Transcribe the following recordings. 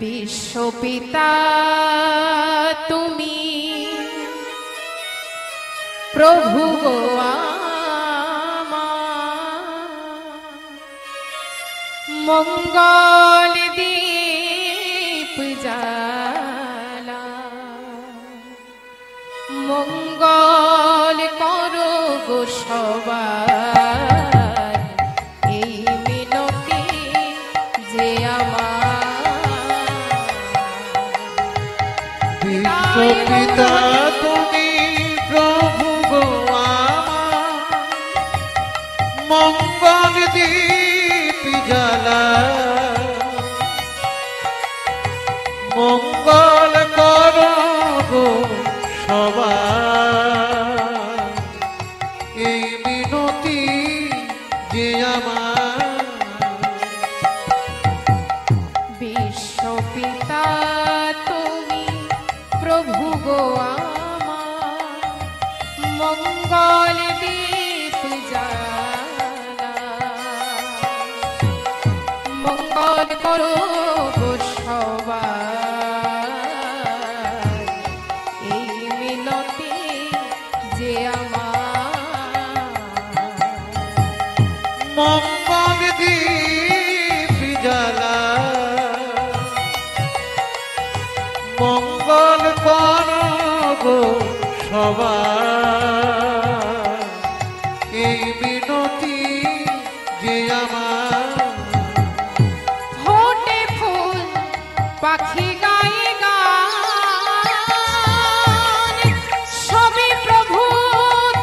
বিশ্বপিতা তুমি প্রভু গো মঙ্গল দীপ জ্বালা মঙ্গল করো গো সবার এই মিনতি যে আমার বিশ্বপিতা তুমি প্রভু গো আমার মঙ্গল দীপ জ্বালা মঙ্গল করো গো সবার এই মিনতি যে আমার বিশ্বপিতা তুমি প্রভু গো আমার মঙ্গল দীপ জ্বালা মঙ্গল করো গো সবার এই মিনতি যে আমার মঙ্গল দীপ জ্বালা মঙ্গল করো গো সবার এই মিনতি যে আমার ফোটে ফুল পাখি গায়ে গান সবই প্রভু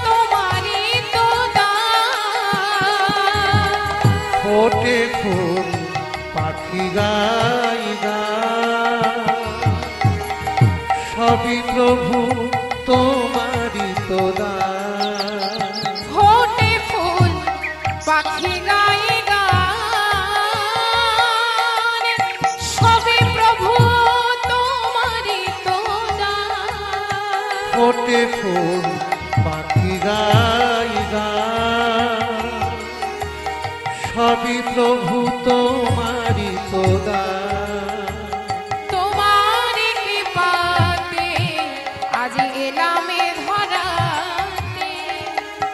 তোমারই তো দান ফোটে ফুল পাখি গাই গান সবই প্রভু তোমারই তো দান ফোটে ফুল পাখি গায়ে গান সবই প্রভু তোমারই তো দান ফোটে ফুল পাখি গাই গান সবই প্রভু তোমারই তো দান তোমারই কৃপাতে আজ এলাম এ ধরাতে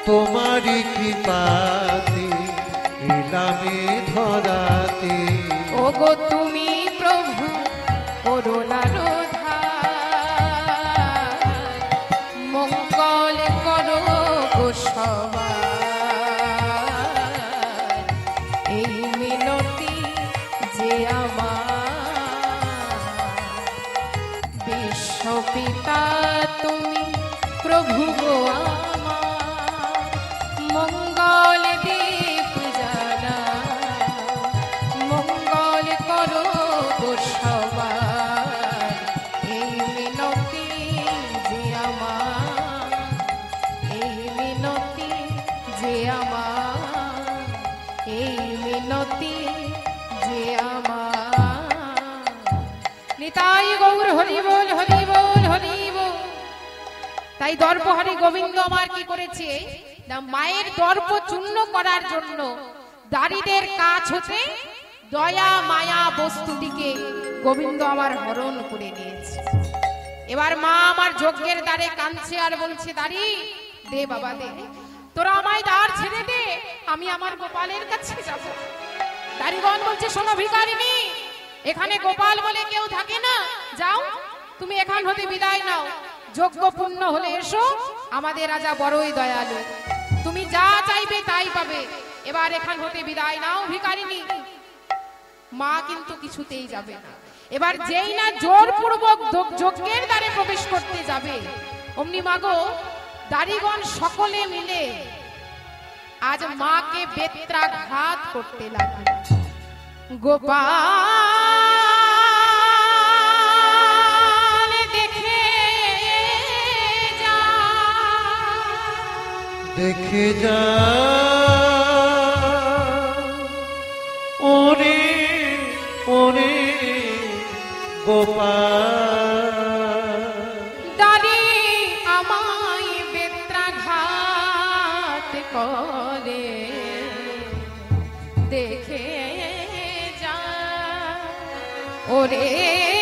তোমারই কৃপাতে এলামে ধরাতে ওগো তুমি প্রভু করুণার ধার মঙ্গল করো গো সবার এই মিনতি যে আমার বিশ্বপিতা তুমি প্রভু গো আমার মঙ্গল দীপ জ্বালা মঙ্গল করো গো সবার এই মিনতি যে আমার এই মিনতি যে আমার এই মিনতি যে আমার নিতাই গৌর হরি বল হরি বল হরি বল। তাই দর্পহারি গোবিন্দ আমার কি করেছে না মায়ের দর্প চূর্ণ করার জন্য দারিদের কাছ হতে দয়া মায়া বস্তুটিকে গোবিন্দ আমার হরণ করে নিয়েছে। এবার মা আমার যজ্ঞের দ্বারে কাঁদছে আর বলছে দাঁড়ি দে বাবা দে তোরা আমায় দ্বার ছেড়ে দে আমি আমার গোপালের কাছে যাব। দারিগণ বলছে শোনো ভিখারিনী এখানে গোপাল বলে কেউ থাকে না যাও তুমি এখান হতে বিদায় নাও যজ্ঞ পূর্ণ হলে এসো আমাদের রাজা বড়ই দয়ালু তুমি যা চাইবে তাই পাবে এবার এখান হতে বিদায় নাও ভিখারিনী। মা কিন্তু কিছুতেই যাবে না। এবার যেই না জোরপূর্বক যজ্ঞের দ্বারে প্রবেশ করতে যাবে অমনি মাগো দারিগণ সকলে মিলে আজ মাকে বেত্রাঘাত করতে লাগলো। গোপাল দেখে যা দেখে যা ওরে ওরে গোপাল দাঁড়ি আমায় বেত্রাঘাত করে দেখে যা ওরে রে